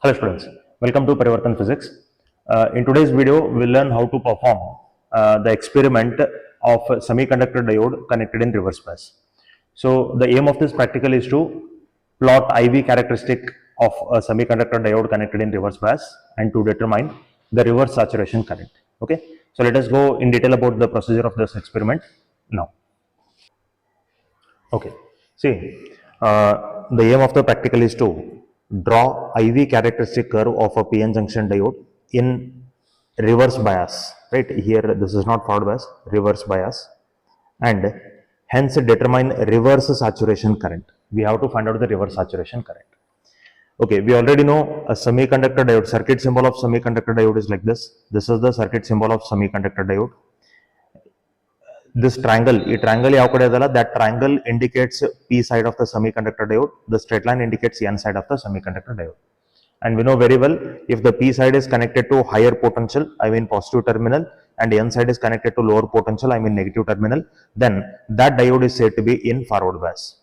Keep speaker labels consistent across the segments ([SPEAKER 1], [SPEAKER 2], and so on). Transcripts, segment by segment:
[SPEAKER 1] Hello students, welcome to Parivartan Physics. In today's video, we'll learn how to perform the experiment of semiconductor diode connected in reverse bias. So the aim of this practical is to plot IV characteristic of a semiconductor diode connected in reverse bias and to determine the reverse saturation current. Okay, so let us go in detail about the procedure of this experiment now. Okay, see, the aim of the practical is to draw IV characteristic curve of a PN junction diode in reverse bias, right? Here this is not forward bias, reverse bias, and hence determine reverse saturation current. We have to find out the reverse saturation current. Okay, we already know a semiconductor diode, circuit symbol of semiconductor diode is like this. This is the circuit symbol of semiconductor diode. This triangle, that triangle indicates P side of the semiconductor diode. The straight line indicates N side of the semiconductor diode. And we know very well, if the P side is connected to higher potential, I mean positive terminal, and N side is connected to lower potential, I mean negative terminal, then that diode is said to be in forward bias.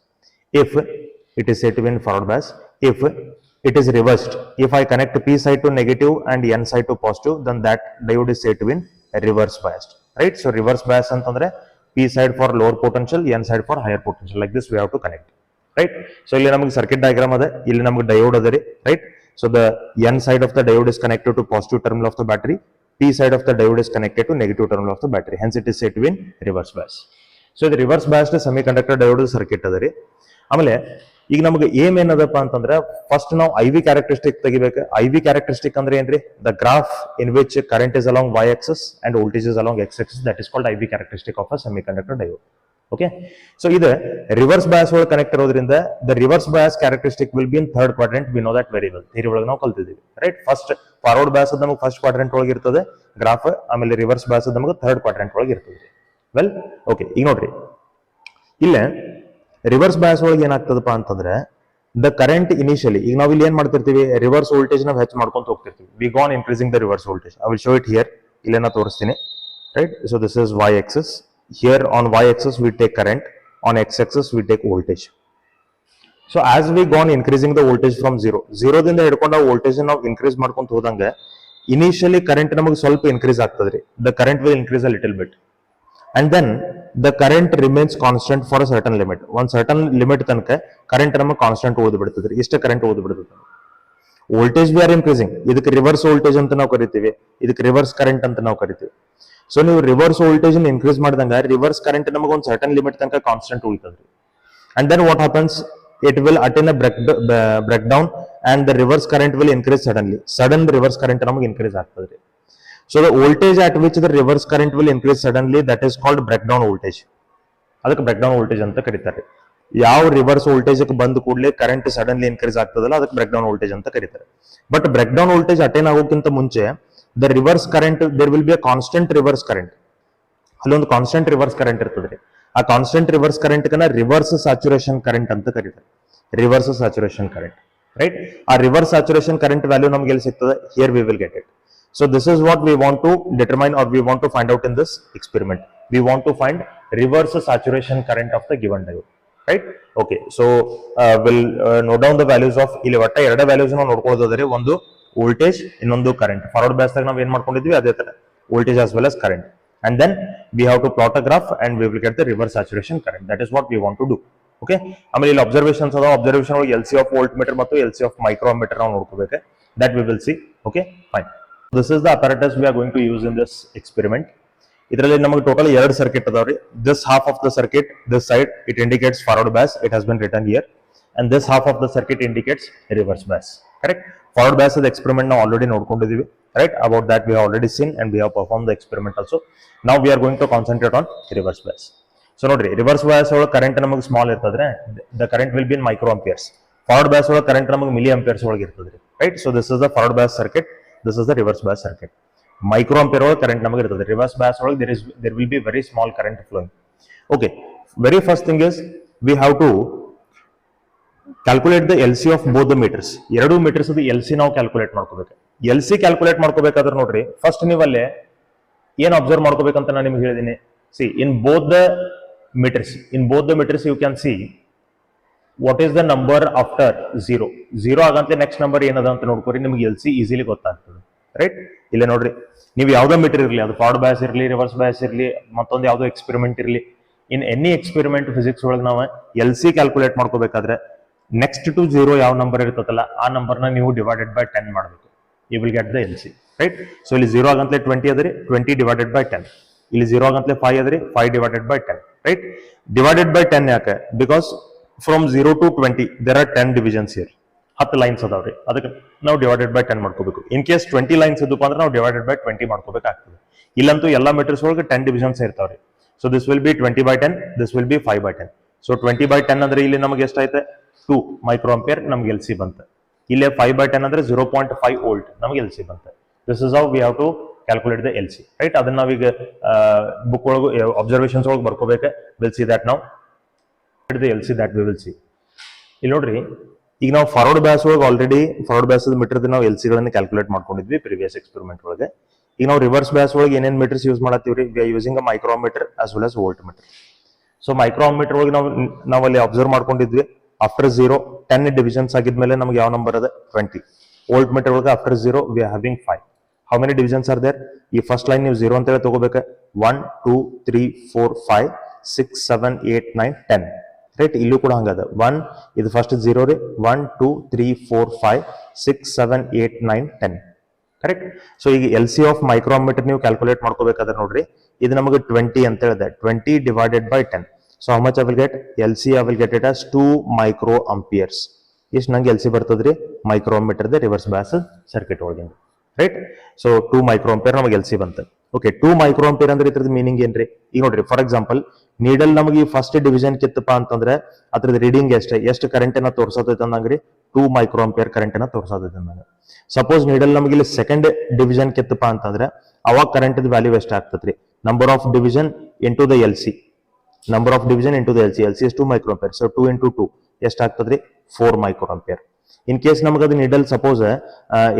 [SPEAKER 1] If it is said to be in forward bias, if it is reversed, if I connect P side to negative and N side to positive, then that diode is said to be in reverse biased. Right, so reverse bias antandre P side for lower potential, N side for higher potential. Like this, we have to connect. Right, so illi naಮಗೆ circuit diagram ade, illi naಮಗೆ diode adari. Right, so the N side of the diode is connected to positive terminal of the battery. P side of the diode is connected to negative terminal of the battery. Hence, it is said to be in reverse bias. So the reverse biased semiconductor diode circuit adari. ಆಮೇಲೆ ಈಗ ನಮಗೆ aim ಏನದಪ್ಪ ಅಂತಂದ್ರೆ first ನಾವು IV characteristic ತೆಗಿಬೇಕು. IV characteristic ಅಂದ್ರೆ ಏನ್ರಿ? The graph in which current is along y axis and voltage is along x axis, that is called IV characteristic of a semiconductor diode. Okay, so ಇದು reverse bias ಒಳಗೆ connect ಇರೋದ್ರಿಂದ the reverse bias characteristic will be in third quadrant. We know that very well, theory ಒಳಗೆ ನಾವು ಕಲ್ತಿದ್ದೀವಿ. Right, first forward bias ಅದು ನಮಗೆ first quadrant ಒಳಗೆ ಇರ್ತದೆ ಗ್ರಾಫ್, ಆಮೇಲೆ ರಿವರ್ಸ್ ಬಯಾಸ್ ನಮಗೆ ಥರ್ಡ್ ಕ್ವಾಡ್ರೆಂಟ್ ಒಳಗೆ ಇರ್ತದೆ. ವೆಲ್, ಓಕೆ, ಈಗ ನೋಡ್ರಿ ಇಲ್ಲೇ ರಿವರ್ಸ್ ಬಯಾಸ್ ಒಳಗೆ ಏನಾಗ್ತದಪ್ಪ ಅಂತಂದ್ರೆ ದ ಕರೆಂಟ್ ಇನಿಷಿಯಲಿ, ಈಗ ನಾವು ಇಲ್ಲಿ ಏನ್ ಮಾಡ್ತಿರ್ತೀವಿ, ರಿವರ್ಸ್ ವೋಲ್ಟೇಜ್ ನಾವು ಹೆಚ್ಚು ಮಾಡ್ಕೊಂತ ಹೋಗ್ತಿರ್ತೀವಿ. We gone increasing the reverse voltage. I will show it here. ಇಲ್ಲೇ ನಾ ತೋರಿಸ್ತೀನಿ. Right, so this is y axis. Here on y axis we take current, on x axis we take voltage. So as we gone increasing the voltage from 0 ದಿಂದ ಹಿಡ್ಕೊಂಡು voltage ನಾವು increase ಮಾಡ್ಕೊಂತ ಹೋದಂಗೆ initially current ನಮಗೆ ಸ್ವಲ್ಪ increase ಆಗ್ತದ್ರಿ. The current will increase a little bit. And then the current remains constant for a certain limit. One certain limit ತನಕ current ನಮಗೆ ಕಾನ್ಸ್ಟೆಂಟ್ ಓದಿ ಬಿಡ್ತದ್ರಿ. ಇಷ್ಟ ಕರೆಂಟ್ ಓದಿ ಬಿಡ್ತದೆ. ವೋಲ್ಟೇಜ್ ವಿ ಆರ್ ಇನ್ಕ್ರೀಸಿಂಗ್, ಇದಕ್ಕೆ ರಿವರ್ಸ್ ವೋಲ್ಟೇಜ್ ಅಂತ ನಾವು ಕರಿತೀವಿ, ಇದಕ್ಕೆ ರಿವರ್ಸ್ ಕರೆಂಟ್ ಅಂತ ನಾವು ಕರಿತೀವಿ. ಸೊ ನೀವು ರಿವರ್ಸ್ ವೋಲ್ಟೇಜ್ ಇನ್ಕ್ರೀಸ್ ಮಾಡಿದಂಗ ರಿವರ್ಸ್ ಕರೆಂಟ್ ನಮಗೆ ಒಂದು ಸರ್ಟನ್ ಲಿಮಿಟ್ ತನಕ ಕಾನ್ಸ್ಟೆಂಟ್ ಉಳಿತದ್ರಿ. And then what happens, it will attain a breakdown and the reverse current will increase suddenly. Sudden reverse current ನಮಗೆ ಇನ್ಕ್ರೀಸ್ ಆಗ್ತದ್ರಿ. So the voltage at which the reverse current will increase suddenly, that is called breakdown voltage. ಅದಕ್ಕೆ breakdown voltage ಅಂತ ಕರೀತಾರೆ. ಯಾವ reverse voltage ಬಂದ ಕೂಡಲೇ current suddenly increase ಆಗ್ತದಲ್ಲ, ಅದಕ್ಕೆ ಬ್ರೇಕ್ಡೌನ್ ವೋಲ್ಟೇಜ್ ಅಂತ ಕರೀತಾರೆ. ಬಟ್ ಬ್ರೇಕ್ಡೌನ್ ವೋಲ್ಟೇಜ್ ಅಟೈನ್ ಆಗೋಕ್ಕಿಂತ ಮುಂಚೆ the reverse current, there will be a constant reverse current. ಅಲ್ಲೊಂದು ಕಾನ್ಸ್ಟೆಂಟ್ ರಿವರ್ಸ್ ಕರೆಂಟ್ ಇರ್ತದ್ರಿ. ಆ ಕಾನ್ಸ್ಟೆಂಟ್ ರಿವರ್ಸ್ ಕರೆಂಟ್ ಕನ್ನ ರಿವರ್ಸ್ ಸ್ಯಾಚುರೇಷನ್ ಕರೆಂಟ್ ಅಂತ ಕರೀತಾರೆ. Reverse saturation current. ರೈಟ್, ಆ ರಿವರ್ಸ್ ಸ್ಯಾಚುರೇಷನ್ ಕರೆಂಟ್ ವ್ಯಾಲ್ಯೂ ನಮ್ಗೆ ಎಲ್ಲಿ ಸಿಗ್ತದೆ? Here we will get it. So this is what we want to determine, or we want to find out in this experiment. We want to find reverse saturation current of the given diode. Right? Okay. So we'll note down the values of ಇಲ್ಲಿ ಒಟ್ಟ ಎರಡು values ನಾವು ನೋಡ್ಕೊಳ್ಳೋದಾದ್ರೆ, ಒಂದು voltage, ಇನ್ನೊಂದು current. Forward bias ದಾಗ ನಾವು ಏನ್ ಮಾಡ್ಕೊಂಡಿದ್ವಿ ಅದೇ ತರ voltage as well as current. And then we have to plot a graph and we will get the reverse saturation current. That is what we want to do. Okay? ಆಮೇಲೆ ಇಲ್ಲಿ observations ಅದಾವ. Observation ಒಳಗೆ LC of voltmeter ಮತ್ತು LC of microammeter ನಾವು ನೋಡ್ಕೋಬೇಕು. That we will see. Okay? Fine. This is the apparatus we are going to use in this experiment. ಇದರಲ್ಲಿ ನಮಗೆ total ಎರಡು ಸರ್ಕ್ಯೂಟ್ ಅದಾವ್ರಿ. This half of the circuit, this side, it indicates forward bias. It has been written here. And this half of the circuit indicates reverse bias. Correct? Forward bias is the experiment ನಾವು already ನೋಡ್ಕೊಂಡಿದ್ದೀವಿ. Right? About that we have already seen and we have performed the experiment also. Now we are going to concentrate on reverse bias. So ನೋಡ್ರಿ, reverse bias ಒಳಗೆ current ನಮಗೆ small ಇರ್ತದ್ರೆ, the current will be in microamperes. Forward bias ಒಳಗೆ current ನಮಗೆ milliamperes ಒಳಗೆ ಇರ್ತದ್ರಿ. Right? So this is the forward bias circuit. This is the reverse bias circuit. Microampere ಒಳಗೆ current ನಮಗೆ ಇರ್ತದೆ. ರಿವರ್ಸ್ bias ಒಳಗೆ there will be very small current flowing. Okay, very first thing is we have to calculate the LC of both the meters. ಎರಡು metres ಅದು LC ನಾವು calculate ಮಾಡ್ಕೋಬೇಕು. LC calculate ಮಾಡ್ಕೋಬೇಕಾದ್ರೆ ನೋಡ್ರಿ, ಫಸ್ಟ್ ನೀವಲ್ಲೇ ಏನು ಅಬ್ಸರ್ವ್ ಮಾಡ್ಕೋಬೇಕಂತ ನಾನು ನಿಮ್ಗೆ ಹೇಳಿದ್ದೀನಿ. See, in both the meters you can see what is the number after 0 ಆಗಂತಲೇ ನೆಕ್ಸ್ಟ್ ನಂಬರ್ ಏನದ ಅಂತ ನೋಡ್ಕೊರಿ, ನಿಮ್ಗೆ LC ಈಸಿಲಿ ಗೊತ್ತಾಗ್ತದೆ. ರೈಟ್, ಇಲ್ಲೇ ನೋಡ್ರಿ, ನೀವು ಯಾವ್ದೋ ಮೀಟರ್ ಇರಲಿ, ಅದು ಫಾರ್ವರ್ಡ್ ಬಯಾಸ್ ಇರಲಿ, ರಿವರ್ಸ್ ಬಯಾಸ್ ಇರಲಿ, ಮತ್ತೊಂದು ಯಾವುದೋ ಎಕ್ಸ್ಪೆರಿಮೆಂಟ್ ಇರಲಿ, ಇನ್ ಎನಿ ಎಕ್ಸ್ಪೆರಿಮೆಂಟ್ ಫಿಸಿಕ್ಸ್ ಒಳಗೆ ನಾವು LC ಕ್ಯಾಲ್ಕುಲೇಟ್ ಮಾಡ್ಕೋಬೇಕಾದ್ರೆ ನೆಕ್ಸ್ಟ್ ಟು 0 ಯಾವ ನಂಬರ್ ಇರ್ತದಲ್ಲ ಆ ನಂಬರ್ನ ನೀವು ಡಿವೈಡೆಡ್ ಬೈ 10 ಮಾಡಬೇಕು. You will get the LC. Right, so ಇಲ್ಲಿ 0 ಆಗಂತಲೇ 20 ಅದ್ರಿ, 20 ಡಿವೈಡೆಡ್ ಬೈ 10. ಇಲ್ಲಿ 0 ಆಗಂತಲೇ 5 ಅದ್ರಿ, 5 divided by 10. Right, divided by 10 ಯಾಕೆ? Because from 0 to 20 there are 10 divisions here. 10 lines ಅದಾವ್ರಿ, ಅದಕ್ಕೆ ನಾವು ಡಿವೈಡೆಡ್ ಬೈ 10 ಮಾಡ್ಕೋಬೇಕು. ಇನ್ ಕೇಸ್ 20 ಲೈನ್ಸ್ ಇದ್ದಪ್ಪ ಅಂದ್ರೆ ನಾವು ಡಿವೈಡೆಡ್ ಬೈ 20 ಮಾಡ್ಕೋಬೇಕಾಗ್ತದೆ. ಇಲ್ಲಂತೂ ಎಲ್ಲಾ ಮೀಟರ್ಸ್ ಒಳಗೆ 10 ಡಿವಿಷನ್ಸ್ ಇರ್ತಾವ್ರಿ. So this will be 20 by 10, this will be 5 by 10. So 20 by 10 ಅಂದ್ರೆ ಇಲ್ಲಿ ನಮಗೆ ಎಷ್ಟಾಯ್ತು? 2 ಮೈಕ್ರೋ ಆಂಪಿಯರ್ ನಮ್ಗೆ LC ಬಂತು. ಇಲ್ಲೇ 5 by 10 ಅಂದ್ರೆ 0.5 ವೋಲ್ಟ್ ನಮಗೆ LC ಬಂತು. This is how we have to calculate the LC. Right, ಅದನ್ನ ನಾವೀಗ ಬುಕ್ ಒಳಗೆ ಅಬ್ಸರ್ವೇಷನ್ಸ್ ಒಳಗೆ ಬರ್ಕೋಬೇಕು. ವಿಲ್ ಸಿ ದಟ್ ನಾವು the LC that we will see. ಇಲ್ಲಿ ನೋಡ್ರಿ, ಈಗ ನಾವು ಫಾರ್ವರ್ಡ್ ಬ್ಯಾಸ್ ಒಳಗೆ ಆಲ್ರೆಡಿ ಫಾರ್ವರ್ಡ್ ಬ್ಯಾಸ್ ಮೀಟರ್ ನಾವು LC ಗಳನ್ನ ಕ್ಯಾಲ್ಕುಲೇಟ್ ಮಾಡ್ಕೊಂಡಿದ್ವಿ ಪ್ರಿವಿಯಸ್ ಎಕ್ಸ್ಪೆರಿಮೆಂಟ್ ಒಳಗೆ. ಈಗ ನಾವು ರಿವರ್ಸ್ ಬ್ಯಾಸ್ ಒಳಗೆ ಏನೇನ್ ಮೀಟರ್ಸ್ ಯೂಸ್ ಮಾಡತ್ತೀವ್ರಿ? We are using a micrometer as well as voltmeter. So micrometre ಒಳಗೆ ನಾವು ಅಲ್ಲಿ ಅಬ್ಸರ್ವ್ ಮಾಡ್ಕೊಂಡಿದ್ವಿ, ಆಫ್ಟರ್ 0 10 ಡಿವಿಷನ್ಸ್ ಆಗಿದ್ಮೇಲೆ ನಮ್ಗೆ ಯಾವ ನಂಬರ್ ಅದ? 20. ವೋಲ್ಟ್ ಮೀಟರ್ ಒಳಗೆ after 0 we are having 5. How many divisions are there? ಈ ಫಸ್ಟ್ ಲೈನ್ ನೀವು 0 ಅಂತ ಹೇಳಿ ತಗೋಬೇಕು. 1 2 3 4 5 6 7 8 9 10. ರೈಟ್, ಇಲ್ಲೂ ಕೂಡ ಹಂಗದ. 1 ಇದು ಫಸ್ಟ್ 0 ರೀ, 1 2 3 4 5 6 7 8 9 10. ಕರೆಕ್ಟ್. ಸೊ ಈಗ LC ಆಫ್ ಮೈಕ್ರೋಮೀಟರ್ ನೀವು ಕ್ಯಾಲ್ಕುಲೇಟ್ ಮಾಡ್ಕೋಬೇಕಾದ್ರೆ ನೋಡ್ರಿ, ಇದು ನಮಗೆ 20 ಅಂತ ಹೇಳಿದೆ. 20 divided by 10. So how much I will get? LC I will get it as 2 microamperes. ಇಷ್ಟು ನಂಗೆ LC ಬರ್ತದ್ರಿ micrometer the reverse bias circuit ಒಳಗಿಂದ. ರೈಟ್, ಸೊ 2 ಮೈಕ್ರೋ ಅಂಪಿಯರ್ ನಮಗೆ LC ಬಂತು. ಓಕೆ, 2 ಮೈಕ್ರೋ ಅಂಪಿಯರ್ ಅಂದ್ರೆ ಇದ್ರದ್ದು ಮೀನಿಂಗ್ ಏನ್ರಿ? ಈಗ ನೋಡ್ರಿ, ಫಾರ್ ಎಕ್ಸಾಂಪಲ್ ನೀಡಲ್ ನಮಗೆ ಫಸ್ಟ್ ಡಿವಿಷನ್ ಕಿತ್ತಪ್ಪ ಅಂತಂದ್ರೆ ಅದ್ರದ್ದು ರೀಡಿಂಗ್ ಎಷ್ಟು ಕರೆಂಟ್ ಅನ್ನ ತೋರ್ಸತೈತೆ ಅಂದಂಗ್ರಿ? 2 ಮೈಕ್ರೋ ಅಂಪಿಯರ್ ಕರೆಂಟ್ ಅನ್ನ ತೋರ್ಸತೈತೆ ಅಂದಾಗ. ಸಪೋಸ್ ನೀಡಲ್ ನಮಗೆ ಇಲ್ಲಿ ಸೆಕೆಂಡ್ ಡಿವಿಷನ್ ಕಿತ್ತಪ್ಪ ಅಂತಂದ್ರೆ ಅವಾಗ ಕರೆಂಟ್ ವ್ಯಾಲ್ಯೂ ಎಷ್ಟು ಆಗ್ತದ್ರಿ? Number of division into the LC. Number of division into the LC. LC is 2 micro ampere. So 2 into 2 ಎಷ್ಟು ಆಗ್ತದ್ರಿ? 4 ಮೈಕ್ರೋ ಅಂಪಿಯರ್. ಇನ್ ಕೇಸ್ ನಮಗೆ ಅದು ನೀಡಲ್ ಸಪೋಸ್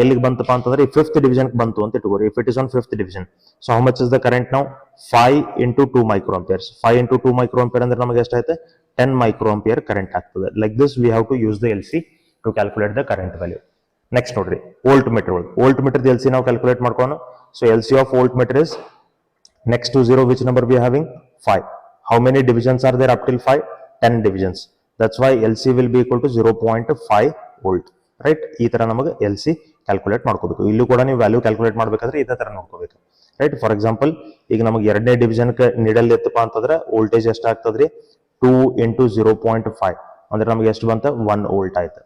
[SPEAKER 1] ಎಲ್ಲಿಗೆ ಬಂತಪ್ಪ ಅಂತಂದ್ರೆ 5th ಡಿವಿಷನ್ ಬಂತು ಅಂತ ಇಟ್ಕೋರಿ. If it is on 5th division, so how much is the current ನಾವು? 5 into 2 microamperes. 5 into 2 microampere ಅಂದ್ರೆ ನಮಗೆ ಎಷ್ಟಾಯ್ತು? 10 ಮೈಕ್ರೋ ಅಂಪಿಯರ್ ಕರೆಂಟ್ ಆಗ್ತದೆ. Like this we have to use the LC to calculate the current value. Next ನೋಡ್ರಿ, volt meter ಒಳಗೆ voltmeter LC ನಾವು calculate ಮಾಡ್ಕೋಣ. So LC of voltmeter is next to 0 which number we are having? 5. How many divisions are there up till 5? 10 divisions. That's why LC will be equal to 0.5 volt. Right, ಈ ತರ ನಮಗೆ LC calculate ಮಾಡ್ಕೋಬೇಕು. ಇಲ್ಲೂ ಕೂಡ ನೀವು value calculate ಮಾಡ್ಬೇಕಾದ್ರೆ ಇದೇ ತರ ನೋಡ್ಕೋಬೇಕು. ರೈಟ್, ಫಾರ್ ಎಕ್ಸಾಂಪಲ್ ಈಗ ನಮಗೆ ಎರಡನೇ ಡಿವಿಷನ್ ನೀಡಲ್ ಎತ್ತಪ್ಪ ಅಂತಂದ್ರೆ ವೋಲ್ಟೇಜ್ ಎಷ್ಟು ಆಗ್ತದ್ರಿ? 2 into 0.5 ಅಂದ್ರೆ ನಮಗೆ ಎಷ್ಟು ಬಂತ? 1 ವೋಲ್ಟ್ ಆಯ್ತು.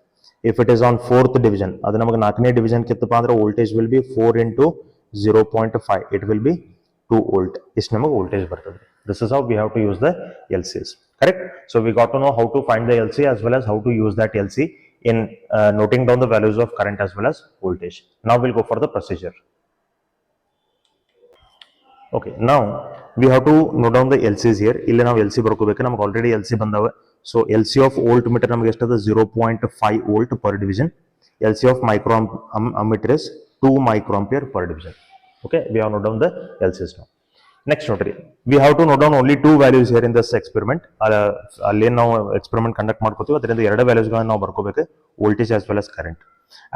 [SPEAKER 1] If it is on 4th division, ಅದು ನಮಗೆ 4ನೇ ಡಿವಿಷನ್ ಕಿತ್ತಪ್ಪ ಅಂದ್ರೆ voltage will be 4 into 0.5. It will be 2 volt. ಇಷ್ಟು ನಮಗೆ ವೋಲ್ಟೇಜ್ ಬರ್ತದೆ. This is how we have to use the LCs. Correct? So we got to know how to find the LC as well as how to use that LC in noting down the values of current as well as voltage. Now we'll go for the procedure. Okay, now we have to note down the LCs here. ಇಲ್ಲಿ ನಾವು LC ಬರ್ಕೋಬೇಕು. ನಮಗೆ already LC ಬಂದಾವೆ. So LC of volt meter ನಮಗೆ ಎಷ್ಟದ? 0.5 volt per division. LC of micro ammeter is 2 microampere per division. Okay, we have noted down the LCs now. Next notary, we have to note down only 2 values here in this experiment. ಅಲ್ಲಿ ನಾವು experiment conduct ಮಾಡ್ಕೋತೀವಿ, ಅದರಿಂದ 2 values ಗಳನ್ನು ನಾವು ಬರ್ಕೋಬೇಕು, voltage as well as current.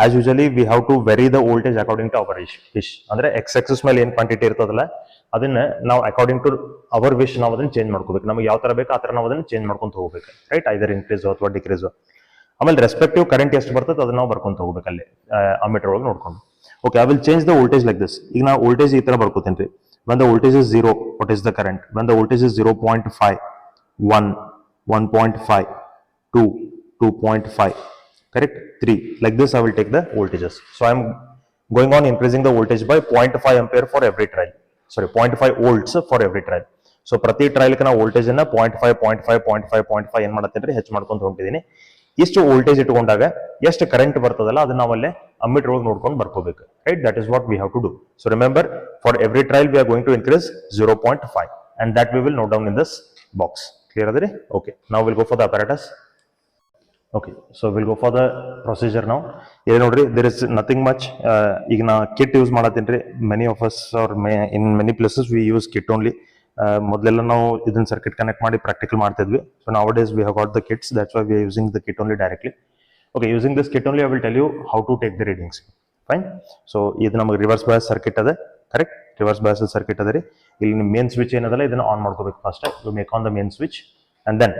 [SPEAKER 1] As usually we have to vary the voltage according to our wish. ಅಂದ್ರೆ x axis ಮೇಲೆ ಏನು quantity ಇರ್ತದಲ್ಲ ಅದನ್ನ ನಾವು ಅಕಾರ್ಡಿಂಗ್ ಟು ಅವರ್ ವಿಶ್ ನಾವು ಅದನ್ನ ಚೇಂಜ್ ಮಾಡ್ಕೋಬೇಕು. ನಮಗೆ ಯಾವ ತರ ಬೇಕು ಆ ತರ ನಾವು ಅದನ್ನ ಚೇಂಜ್ ಮಾಡ್ಕೊಂತ ಹೋಗ್ಬೇಕು. ರೈಟ್, ಐದರ್ ಇನ್ಕ್ರೀಸ್ ಅಥವಾ ಡಿಕ್ರೀಸ್. ಆಮೇಲೆ ರೆಸ್ಪೆಕ್ಟಿವ್ ಕರೆಂಟ್ ಎಷ್ಟು ಬರ್ತದೆ ಅದನ್ನ ನಾವು ಬರ್ಕೊಂತ ಹೋಗ್ಬೇಕು ಅಲ್ಲಿ ಅಮ್ಮೀಟರ್ ಒಳಗೆ ನೋಡ್ಕೊಂಡು. Okay, I will change the voltage like this. ಈಗ ನಾವು ವೋಲ್ಟೇಜ್ ಈ ತರ ಬರ್ಕೋತೀನಿ ರೀ. When the voltage is 0, what is the current? When the voltage is 0.5, 1, 1.5, 2, 2.5, correct? 3. Like this I will take the voltages. So I am going on increasing the voltage by 0.5 ampere for every trial. Sorry, 0.5 volts for every trial. So ಪ್ರತಿ trial ಗೆ ನಾವು voltage ಅನ್ನ 0.5 ಏನ್ ಮಾಡತ್ತೇನ್ರಿ ಹೆಚ್ಚು ಮಾಡ್ಕೊಂತ ಹೊಂಟಿದ್ದೀನಿ. ಇಷ್ಟು voltage ಇಟ್ಕೊಂಡಾಗ ಎಷ್ಟು ಕರೆಂಟ್ ಬರ್ತದಲ್ಲ ಅದನ್ನ ನಾವಲ್ಲೇ ಅಮ್ಮೀಟರ್ ಒಳಗೆ ನೋಡ್ಕೊಂಡು ಬರ್ಕೋಬೇಕು. Right, that is what we have to do. So remember, for every trial we are going to increase 0.5 and that we will note down in this box. Clear adri? Okay, now we'll go for the apparatus. Okay, so we'll go for the procedure now. ಇಲ್ಲಿ ನೋಡ್ರಿ, there is nothing much. ಈಗ ನಾ kit use ಮಾಡತ್ತೀನಿ. Many of us or in many places we use kit only. ಮೊದಲೆಲ್ಲ ನಾವು ಇದನ್ನ circuit connect ಮಾಡಿ practical ಮಾಡ್ತಿದ್ವಿ. So nowadays we have got the kits, that's why we are using the kit only directly. Okay, using this kit only I will tell you how to take the readings. Fine. So ಇದು ನಮಗೆ reverse bias circuit ಅದ, correct, reverse bias circuit ಅದ ರೀ. ಇಲ್ಲಿ ನಿಮ್ಮ main switch ಏನದಲ್ಲ ಇದನ್ನ on ಮಾಡ್ಕೋಬೇಕು first. You make on the main switch and then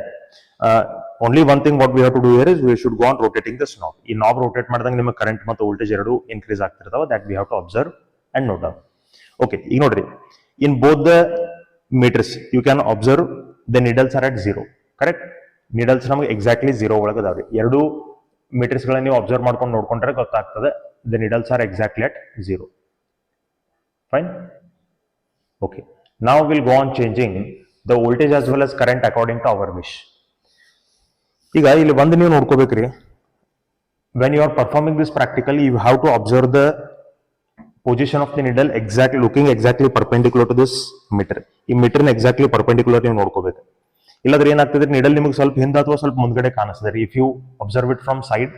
[SPEAKER 1] only one thing what we have to do here is we should go on rotating this knob. ಈ knob rotate ಮಾಡಿದಂಗೆ ನಿಮಗೆ current ಮತ್ತು voltage ಎರಡು increase ಆಗ್ತಿರ್ತಾವ. that we have to observe and note down. Okay, ಈಗ ನೋಡ್ರಿ, in both the meters you can observe the needles are at 0, correct. needles ನಮಗೆ exactly 0 ಒಳಗೆ ಅದಾವ್ರಿ. ಎರಡು ಮೀಟರ್ಸ್ ಗಳನ್ನ ನೀವು ಅಬ್ಸರ್ವ್ ಮಾಡ್ಕೊಂಡು ನೋಡ್ಕೊಂಡ್ರೆ ಗೊತ್ತಾಗ್ತದೆ the needles are exactly at 0. Fine. Okay, now we'll go on changing the voltage as well as current according to our wish. ಈಗ ಇಲ್ಲಿ ಒಂದು ನೀವು ನೋಡ್ಕೋಬೇಕ್ರಿ, when you are performing this practically you have to observe the position of the needle exactly looking exactly perpendicular to this meter. ಈ meter ನ exactly perpendicular ನೀವು ನೋಡ್ಕೋಬೇಕು. ಇಲ್ಲದ್ರೆ ಏನಾಗ್ತದೆ, needle ನಿಮಗೆ ಸ್ವಲ್ಪ ಹಿಂದೆ ಅಥವಾ ಸ್ವಲ್ಪ ಮುಂದ್ಗಡೆ ಕಾಣಿಸ್ತದೆ. if you observe it from side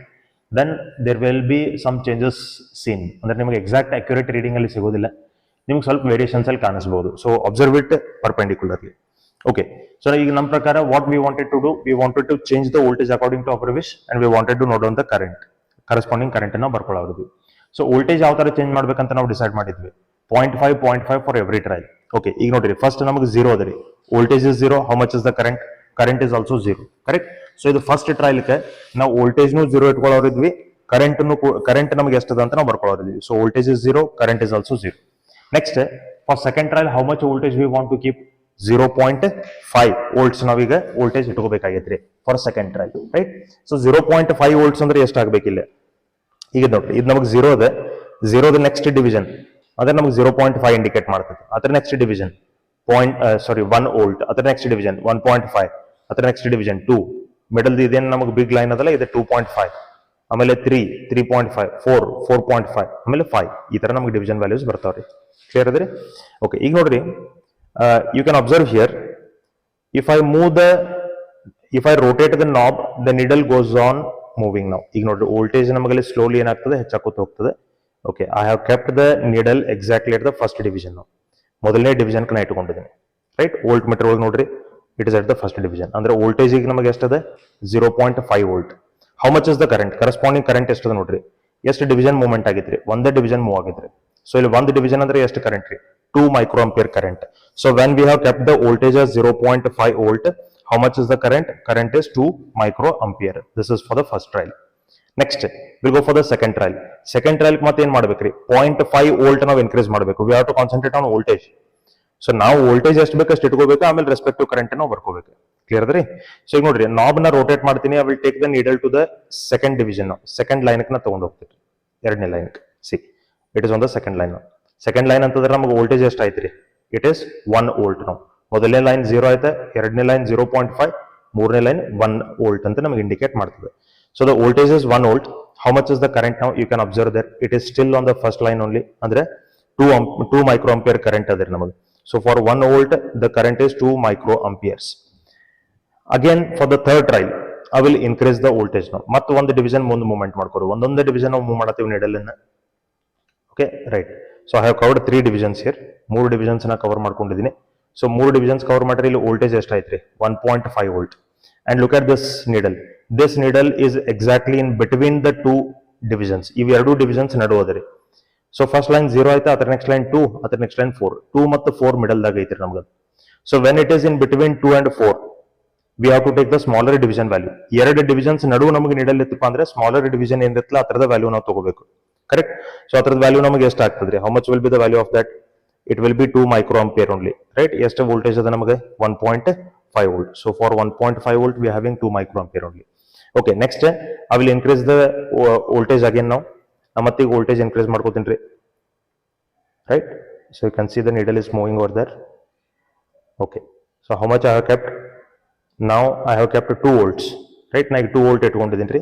[SPEAKER 1] then there will be some changes seen. ಅಂದ್ರೆ ನಿಮಗೆ exact accurate reading ಅಲ್ಲಿ ಸಿಗೋದಿಲ್ಲ, ನಿಮಗೆ ಸ್ವಲ್ಪ ವೇರಿಯೇಷನ್ಸ್ ಅಲ್ಲಿ ಕಾಣಿಸಬಹುದು. So observe it perpendicularly. Okay, so ಈಗ ನಮ್ಮ ಪ್ರಕಾರ what we wanted to do, we wanted to change the voltage according to our wish and we wanted to note down the current, corresponding current ಅನ್ನು ಬರ್ಕೊಳ್ಳೋದು. So voltage ಯಾವ ತರ change ಮಾಡ್ಬೇಕಂತ ನಾವು decide ಮಾಡಿದ್ವಿ. 0.5 for every trial. Okay, ಈಗ ನೋಡ್ರಿ, first ನಮಗೆ 0 ಅದ ರೀ, voltage is 0, how much is the current, current is also 0, correct. So ಇದು ಫಸ್ಟ್ ಟ್ರಯಲ್ಗೆ ನಾವು ವೋಲ್ಟೇಜ್ನು 0 ಇಟ್ಕೊಳ್ಳೋರಿದ್ವಿ, ಕರೆಂಟ್ ನಮಗೆ ಎಷ್ಟದ ಅಂತ ನಾವು ಬರ್ಕೊಳ್ಳೋರಿದ್ವಿ. So voltage is 0, current is also 0. Next for second trial, how much voltage we want to keep, 0.5 volts ನಾವೀಗ ವೋಲ್ಟೇಜ್ ಇಟ್ಕೋಬೇಕಾಗೈತ್ರಿ for second trial, right. So 0.5 volts ಅಂದ್ರೆ ಎಷ್ಟಾಗಬೇಕಿಲ್ಲ, ಈಗ ನೋಡ್ರಿ, ಇದು ನಮಗೆ 0 ಅದ, 0ದ ನೆಕ್ಸ್ಟ್ ಡಿವಿಷನ್ ಅದ್ರ ನಮಗೆ 0.5 ಇಂಡಿಕೇಟ್ ಮಾಡ್ತದೆ. ಅದರ ನೆಕ್ಸ್ಟ್ ಡಿವಿಷನ್ 1 ವೋಲ್ಟ್, ಅದರ ನೆಕ್ಸ್ಟ್ ಡಿವಿಷನ್ 1.5, ಅದರ ನೆಕ್ಸ್ಟ್ ಡಿವಿಷನ್ 2, ಮಿಡಲ್ ಇದೇನು ನಮಗೆ ಬಿಗ್ ಲೈನ್ ಅದಲ್ಲ ಇದು 2.5, ಆಮೇಲೆ 3, 3.5, 4, 4.5, ಆಮೇಲೆ 5, ಈ ತರ ನಮಗೆ ಡಿವಿಷನ್ ವ್ಯಾಲ್ಯೂಸ್ ಬರ್ತಾವ್ರಿ. ಕ್ಲಿಯರ್ ಅದ್ರಿ? ಓಕೆ, ಈಗ ನೋಡ್ರಿ, you can observe here, if I rotate the knob the needle goes on moving now. ಈಗ ನೋಡ್ರಿ, ವೋಲ್ಟೇಜ್ ನಮಗೆ ಸ್ಲೋಲಿ ಏನಾಗ್ತದೆ, ಹೆಚ್ಚಾಕೋತ ಹೋಗ್ತದೆ. Okay, I have kept the needle exactly at the first division. ಮೊದಲನೇ ಡಿವಿಷನ್ ಕನ್ನ ಇಟ್ಕೊಂಡಿದ್ದೀನಿ, ರೈಟ್. ವೋಲ್ಟ್ ಮೀಟರ್ ಒಳಗೆ ನೋಡ್ರಿ, it is at the first division. ಅಂದ್ರೆ ವೋಲ್ಟೇಜ್ ಈಗ ನಮಗೆ ಎಷ್ಟದೆ, 0.5 volt. How much is the current, corresponding current ಎಷ್ಟದ ನೋಡ್ರಿ, ಎಷ್ಟು ಡಿವಿಷನ್ ಮೂವ್ಮೆಂಟ್ ಆಗಿತ್ರಿ, ಒಂದೇ ಡಿವಿಷನ್ ಮೂವ್ ಆಗಿತ್ರಿ. ಸೊ ಇಲ್ಲಿ ಒಂದು ಡಿವಿಷನ್ ಅಂದ್ರೆ ಎಷ್ಟು ಕರೆಂಟ್ ರೀ, 2 microampere current. So when we have kept the voltage as 0.5 volt, how much is the current? Current is 2 microampere. This is for the first trial. Next, we'll go for the second trial. Second trial ಮತ್ತೆ ಏನ್ ಮಾಡ್ಬೇಕ್ರಿ, 0.5 volt ನಾವು increase ಮಾಡಬೇಕು. We have to concentrate on voltage. So ನಾವು voltage ಎಷ್ಟು ಬೇಕಷ್ಟು ಇಟ್ಕೋಬೇಕು, ಆಮೇಲೆ ರೆಸ್ಪೆಕ್ಟಿವ್ ಕರೆಂಟ್ ನಾವು ಬರ್ಕೋಬೇಕು. ಕ್ಲಿಯರ್ ಅದ್ರಿ? ಸೊ ಈಗ ನೋಡ್ರಿ, ನಾಬ್ ನ ರೋಟೇಟ್ ಮಾಡ್ತೀನಿ, I will take the needle to the second division. Second line ನ ತಗೊಂಡ್ ಹೋಗ್ತೀವಿ, ಎರಡನೇ line. See, it is on the second line. Second line ಅಂತಂದ್ರೆ ನಮಗೆ ವೋಲ್ಟೇಜ್ ಎಷ್ಟು ಐತ್ರಿ, ಇಟ್ ಇಸ್ 1 ವೋಲ್ಟ್. ನಾವು ಮೊದಲನೇ ಲೈನ್ 0 ಐತೆ, ಎರಡನೇ ಲೈನ್ 0.5, ಮೂರನೇ ಲೈನ್ 1 ವೋಲ್ಟ್ ಅಂತ ನಮಗೆ ಇಂಡಿಕೇಟ್ ಮಾಡ್ತದೆ. So the voltage is 1 volt. How much is the current ನಾವು, you can observe that it is still on the first line only. ಅಂದ್ರೆ 2 microampere ಕರೆಂಟ್ ಅದ್ರಿ ನಮಗೆ. So for 1 volt the current is 2 microamperes. Again for the third trial I will increase the voltage. ನಾವು ಮತ್ತೆ ಒಂದು division ಮುಂದೆ movement ಮಾಡ್ಕೋರು, ಒಂದೊಂದೇ division ನಾವು move ಮಾಡತ್ತೀವಿ needle. Okay, right. So I have covered 3 divisions here. 3 divisions ನ cover ಮಾಡ್ಕೊಂಡಿದ್ದೀನಿ. So 3 divisions cover ಮಾಡ್ರಿ, ಇಲ್ಲಿ ವೋಲ್ಟೇಜ್ ಎಷ್ಟಾಯ್ತ್ರಿ, 1.5 volt. And look at this needle. This needle is exactly in between the 2 divisions. ಇವು 2 divisions ನಡುವದ್ರಿ. So first line 0 ಆಯ್ತಾ, ಅದರ next line 2, ಅದರ ನೆಕ್ಸ್ಟ್ ಲೈನ್ 4. 2 ಮತ್ತು 4 ಮಿಡಲ್ ದಾಗ ಐತ್ರಿ ನಮ್ಗೆ. So when it is in between 2 and 4, we have to take the smaller division value. 2 divisions ನಡುವೆ ನಮಗೆ ನೀಡಲ್ ಇತ್ತಪ್ಪ ಅಂದ್ರೆ ಸ್ಮಾಲರ್ ಡಿವಿಷನ್ ಏನಿರ್ತಲ್ಲ ಅದರದ ವ್ಯಾಲ್ಯೂ ನಾವು ತಗೋಬೇಕು, ಕರೆಕ್ಟ್. ಸೊ ಅದರದ ವ್ಯಾಲ್ಯೂ ನಮಗೆ ಎಷ್ಟು ಆಗ್ತದ್ರಿ, how much will be the value of that, it will be 2 microampere only, right. ಎಷ್ಟು ವೋಲ್ಟೇಜ್ ಅದ ನಮಗೆ, 1.5 volt. So for 1.5 volt we having 2 microampere only. Okay, next I will increase the voltage again. ನಾವು ಮತ್ತೆ ಈಗ voltage increase ಮಾಡ್ಕೋತೀನಿ ರೀ, right. So you can see the needle is moving over there. Okay, so how much I have kept, ನಾವು I have kept 2 volts, right. ನಾ ಈಗ 2 volt ಇಟ್ಕೊಂಡಿದ್ದೀನಿ ರೀ.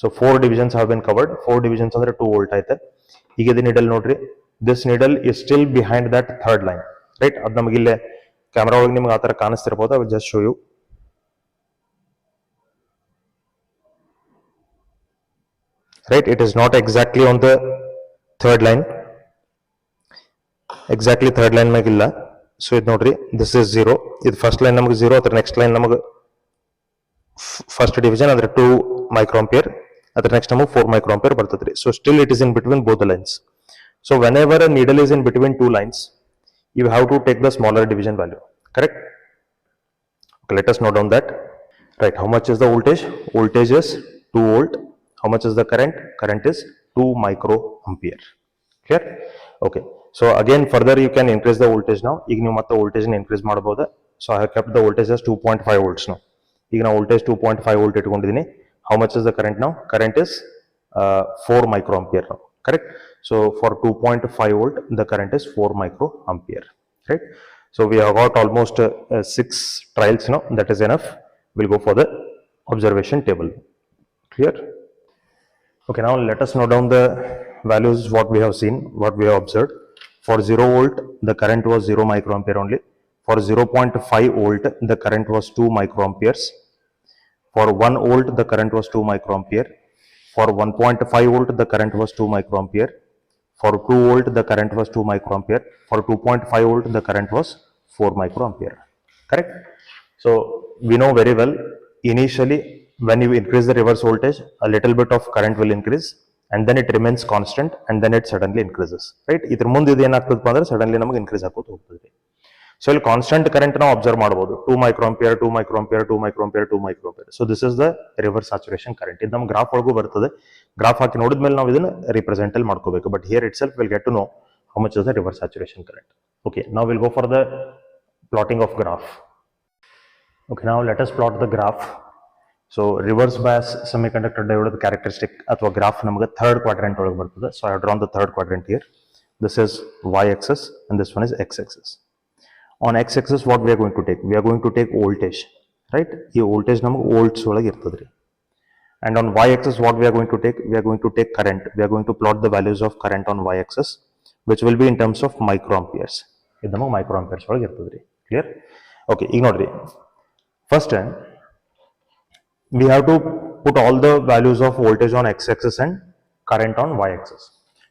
[SPEAKER 1] So 4 divisions have been covered. 4 divisions ಅಂದ್ರೆ 2 volt ಆಯ್ತು. ಈಗ ಇದು needle ನೋಡ್ರಿ, this needle is still behind that third line, right. ಅದು ನಮಗೆ ಇಲ್ಲೇ ಕ್ಯಾಮ್ರಾ ಒಳಗೆ ನಿಮ್ಗೆ ಆ ತರ ಕಾಣಿಸ್ತಿರ್ಬೋದು. I will just show you. Right, it is not exactly on the third line. Exactly third line magilla. So ಇದು ನೋಡ್ರಿ, this is 0. ಇದು ಫಸ್ಟ್ ಲೈನ್ ನಮಗೆ 0, ಅದರ ನೆಕ್ಸ್ಟ್ ಲೈನ್ ನಮಗೆ ಫಸ್ಟ್ ಡಿವಿಷನ್ ಅಂದ್ರೆ 2 microampere, ಅದರ ನೆಕ್ಸ್ಟ್ ನಮಗೆ 4 microampere ಬರ್ತದ್ರಿ. So still it is in between both the lines. So whenever a needle is in between two lines, you have to take the smaller division value, correct? Okay, let us note down that. Right, how much is the voltage? Voltage is 2 volt. How much is the current? Current is 2 microampere. Clear? Okay. So again further you can increase the voltage now. ಈಗ ನೀವು ಮತ್ತೆ voltage increase ಮಾಡಬಹುದು. So I have kept the voltage as 2.5 volts now. ಈಗ ನಾವು voltage 2.5 volt ಇಟ್ಕೊಂಡಿದ್ದೀನಿ. How much is the current now? Current is 4 microampere now. Correct? So for 2.5 volt the current is 4 microampere. Right? So we have got almost 6 trials now. That is enough. We'll go for the observation table. Clear? Okay, now let us note down the values what we have seen, what we have observed. For 0 volt the current was 0 microampere only. For 0.5 volt the current was 2 microamperes. For 1 volt the current was 2 microampere. For 1.5 volt the current was 2 microampere. For 2 volt the current was 2 microampere. For 2.5 volt the current was 4 microampere. Correct? So we know very well, initially when you increase the reverse voltage, a little bit of current will increase and then it remains constant and then it suddenly increases. Right? Idr munde idu enaagtadappa andre suddenly namaga increase aagota hogtade. So ಇಲ್ಲಿ constant current ನಾವು observe ಮಾಡಬಹುದು, 2 microampere, 2 microampere, 2 microampere, 2 microampere. So this is the reverse saturation current. ಇದು ನಮ್ಮ graph ಒಳಗೂ ಬರ್ತದೆ. Graph ಹಾಕಿ ನೋಡಿದ್ಮೇಲೆ ನಾವು ಇದನ್ನ ರಿಪ್ರೆಸೆಂಟ್ ಅಲ್ಲಿ ಮಾಡ್ಕೋಬೇಕು. But here itself we'll get to know how much is the reverse saturation current. Okay, now we'll go for the plotting of graph. Okay, now let us plot the graph. So reverse bias semiconductor diode characteristic ಅಥವಾ graph ನಮಗೆ third quadrant ಒಳಗೆ ಬರ್ತದೆ. So I have drawn the third quadrant here. This is y axis and this one is x axis. On x axis what we are going to take? We are going to take voltage, right? ಈ voltage ನಮಗೆ volts ಒಳಗೆ ಇರ್ತದ್ರಿ. And on y axis what we are going to take? We are going to take current. We are going to plot the values of current on y axis, which will be in terms of microamperes. ಇದು ನಮಗೆ microamperes ಒಳಗೆ ಇರ್ತದ್ರಿ. Clear? Okay, ಈಗ ನೋಡ್ರಿ. First we have to put all the values of voltage on x axis and current on y axis.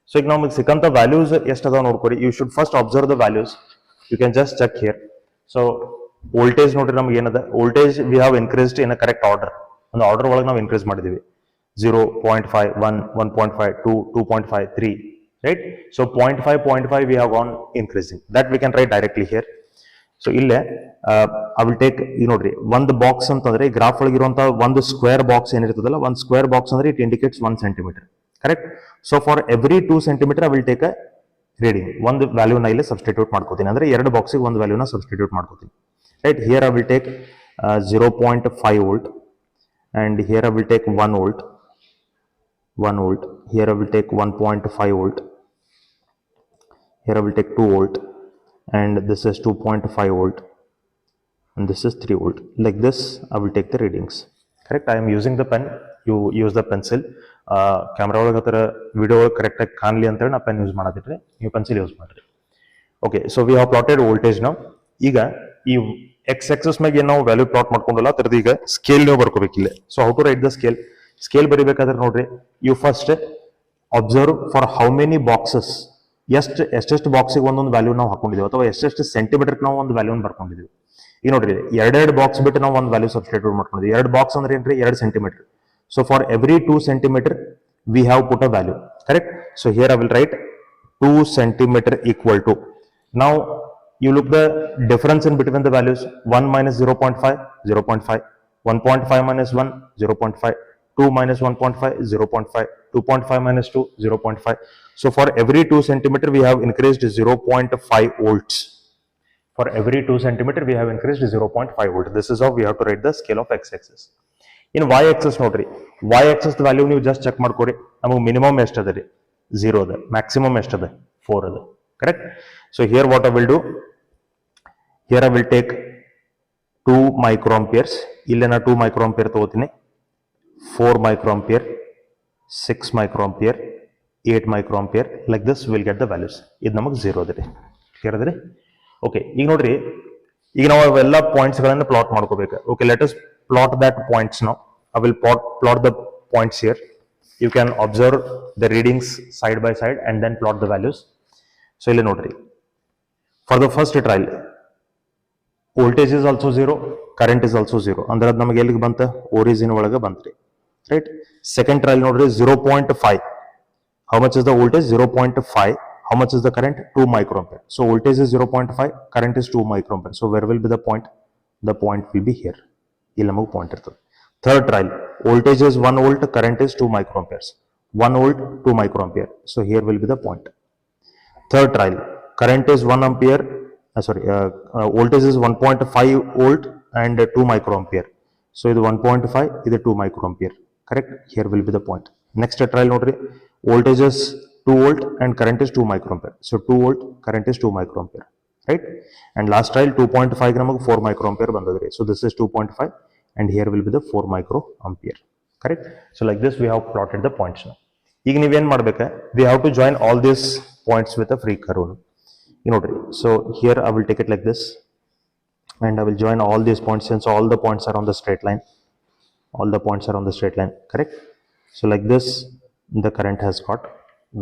[SPEAKER 1] So ಈಗ ನಮಗೆ ಸಿಕ್ಕಂತ values ಎಷ್ಟು ಅದಾವ ನೋಡ್ಕೊರಿ. You should first observe the values. You can just check here. So voltage ನೋಡ್ರಿ ನಮಗೆ ಏನದ, voltage we have increased in a correct order. ಒಂದು order ಒಳಗೆ ನಾವು ಇನ್ಕ್ರೀಸ್ ಮಾಡಿದೀವಿ. 0.5, 1, 1.5, 2, 2.5, 3, right? So 0.5, 0.5 we have gone increasing. That we can write directly here. So ಇಲ್ಲೇ I will take, ನೋಡ್ರಿ ಒಂದು ಬಾಕ್ಸ್ ಅಂತಂದ್ರೆ ಈ ಗ್ರಾಫ್ ಒಳಗಿರುವಂತಹ ಒಂದು ಸ್ಕ್ವೇರ್ ಬಾಕ್ಸ್ ಏನಿರ್ತದಲ್ಲ, ಒಂದು ಸ್ಕ್ವೇರ್ ಬಾಕ್ಸ್ ಅಂದ್ರೆ it indicates 1 centimeter. Correct? So for every 2 centimeter I will take a reading. ಒಂದು ವ್ಯಾಲ್ಯೂನ ಇಲ್ಲಿ ಸಬ್ಸ್ಟಿಟ್ಯೂಟ್ ಮಾಡ್ಕೋತೀನಿ, ಅಂದ್ರೆ ಎರಡು ಬಾಕ್ಸಿಗೆ ಒಂದು ವ್ಯಾಲ್ಯೂನ ಸಬ್ಸ್ಟಿಟ್ಯೂಟ್ ಮಾಡ್ಕೋತೀನಿ. Right? Here I will take 0.5 volt and here I will take 1 volt, 1 volt. Here I will take 1.5 volt. Here I will take 2 volt and this is 2.5 volt and this is 3 volt. Like this I will take the readings. Correct? I am using the pen. You use the pencil. Camera ಒಳಗೆ ಹತ್ರ video ಒಳಗೆ correct ಆಗಿ ಕಾಣಲಿ ಅಂತ ಹೇಳಿ ನಾ pen use ಮಾಡತ್ತಿದ್ರೆ ನೀವು pencil use ಮಾಡ್ರಿ. Okay, so we have plotted voltage ನಾವು. ಈಗ ಈ ಎಕ್ಸ್ ಎಕ್ಸಸ್ ಮ್ಯಾಗ ನಾವು ವ್ಯಾಲ್ಯೂ ಪ್ಲಾಟ್ ಮಾಡ್ಕೊಂಡಲ್ಲ ಅದ್ರದ್ದು ಈಗ ಸ್ಕೇಲ್ ನೀವು ಬರ್ಕೋಬೇಕಿಲ್ಲ. So how to write the scale? Scale ಬರಿಬೇಕಾದ್ರೆ ನೋಡ್ರಿ, you first observe for how many boxes, ಎಷ್ಟೆಷ್ಟು ಬಾಕ್ಸಿಗೆ ಒಂದೊಂದು ವ್ಯಾಲ್ಯೂ ನಾವು ಹಾಕೊಂಡಿದ್ದೀವಿ ಅಥವಾ ಎಷ್ಟೆಷ್ಟು ಸೆಂಟಿಮೀಟರ್ಗೆ ನಾವು ಒಂದು ವ್ಯಾಲ್ಯೂನ ಬರ್ಕೊಂಡಿದ್ದೀವಿ. ಈಗ ನೋಡ್ರಿ, ಎರಡೆರಡು ಬಾಕ್ಸ್ ಬಿಟ್ಟು ನಾವು ಒಂದು ವ್ಯಾಲ್ಯೂ ಸಬ್ಸ್ಟಿಟ್ಯೂಟ್ ಮಾಡ್ಕೊಂಡಿದ್ದೀವಿ. 2 ಬಾಕ್ಸ್ ಅಂದ್ರೆ ಏನ್ರಿ? 2 centimeter. So for every 2 centimeter we have put a value. Correct? So here I will write 2 centimeter equal to. Now you look the difference in between the values. 1 minus 0.5, 0.5. 1.5 minus 1, 0.5. 2 minus 1.5, 0.5. 2.5 minus 2, 0.5. So for every 2 centimeter we have increased 0.5 volts. For every 2 centimeter we have increased 0.5 volt. This is how we have to write the scale of x-axis. In y-axis ನೋಡ್ರಿ, y-axis value ನೀವು just check ಮಾಡ್ಕೋರಿ. ನಮಗೆ minimum ಎಷ್ಟು ಅದ ರೀ? 0 ಅದ. Maximum ಎಷ್ಟು ಅದ? 4 ಅದ. Correct? So here what I will do, here I will take 2 microamperes. ಇಲ್ಲೇ ನಾ 2 microampere ತಗೋತೀನಿ, 4 microampere, 6 microampere, 8 microampere. Like this will get the values. ಇದು ನಮಗೆ 0 ಅದ ರೀ. ಕ್ಲಿಯರ್ ಅದ ರೀ? ಓಕೆ, ಈಗ ನೋಡ್ರಿ, ಈಗ ನಾವು ಅವೆಲ್ಲ ಪಾಯಿಂಟ್ಸ್ ಗಳನ್ನ ಪ್ಲಾಟ್ ಮಾಡ್ಕೋಬೇಕು. Okay, let us plot that points now. I will plot the points here. You can observe the readings side by side and then plot the values. So ಇಲ್ಲಿ ನೋಡ್ರಿ, for the first trial voltage is also 0, current is also 0. ಅಂದ್ರೆ ಅದು ನಮಗೆ ಎಲ್ಲಿಗೆ ಬಂತ origin ಒಳಗೆ ಬಂತ್ರಿ, right? Second trial ನೋಡ್ರಿ 0.5. How much is the voltage? 0.5. How much is the current? 2 microampere. So voltage is 0.5, current is 2 microampere. So where will be the point? The point will be here. ಇಲ್ಲಿ ನಮಗೆ point ಇರ್ತದೆ. Third trial, voltage is 1 volt, current is 2 microamperes. 1 volt, 2 microampere. So here will be the point. Third trial, current is 1 ampere, voltage is 1.5 volt and 2 microampere. So ಇದು 1.5, ಇದು 2 microampere. Correct? Here will be the point. Next trial ನೋಡ್ರಿ, voltage is 2 volt and current is 2 microampere. So 2 volt, current is 2 microampere. Right? And last trial 2.5 ನಮಗೆ 4 microampere ಬಂದದ್ರಿ. So this is 2.5 and here will be the 4 microampere. Correct? So like this we have plotted the points now. ಈಗ ನೀವೇನ್ ಮಾಡ್ಬೇಕು, we have to join all these points with a free curve. You know, so here I will take it like this and I will join all these points since all the points are on the straight line. All the points are on the straight line. Correct? So like this the current has got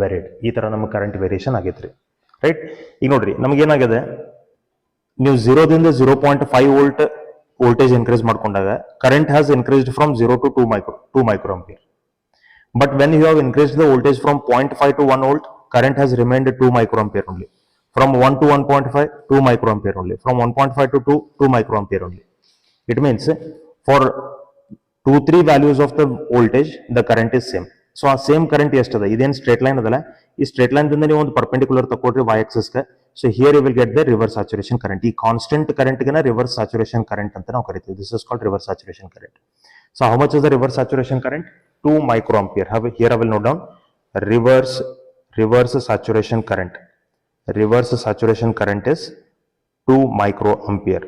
[SPEAKER 1] varied. ಈ ತರ ನಮ್ಮ current variation ಆಗೈತ್ರಿ. Right? ಈಗ ನೋಡ್ರಿ ನಮಗೆ ಏನಾಗಿದೆ, ನೀವು 0 ದಿಂದ 0.5 ವೋಲ್ಟ್ voltage increase ಮಾಡ್ಕೊಂಡಾಗ current has increased from 0 to 2 microampere. But when you have increased the voltage from 0.5 to 1 volt, current has remained 2 microampere only. From 1 to 1.5, 2 microampere only. From 1.5 to 2 microampere only. It means for 2-3 values of the voltage, the current is same. So ಆ same current ಎಷ್ಟದ, ಇದೇನು straight line ಅದಲ್ಲ, ಈ straight line ದಿಂದ ನೀವು ಒಂದು perpendicular ತಗೊಳ್ರಿ y axis ಗೆ. So here you will get the reverse saturation current. ಈ ಕಾನ್ಸ್ಟೆಂಟ್ ಕರೆಂಟ್ ಗೆ ರಿವರ್ಸ್ ಸ್ಯಾಚುರೇಷನ್ ಕರೆಂಟ್ ಅಂತ ನಾವು ಕರಿತೀವಿ. This is called reverse saturation current. So how much is the reverse saturation current? 2 microampere. Here I will note down reverse saturation current. Reverse saturation current is 2 microampere.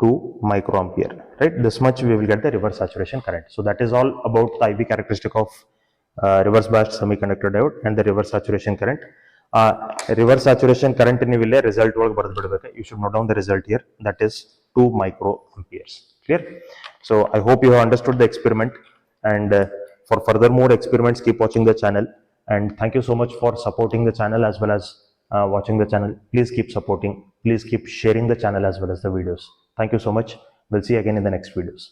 [SPEAKER 1] 2 microampere, right? This much we will get the reverse saturation current. So that is all about the IV characteristic of reverse biased semiconductor diode and the reverse saturation current. Reverse saturation current in the result you should note down the result here, that is 2 microamperes. Clear? So I hope you have understood the experiment, and for further more experiments keep watching the channel, and thank you so much for supporting the channel as well as watching the channel. Please keep supporting, please keep sharing the channel as well as the videos. Thank you so much. We'll see you again in the next videos.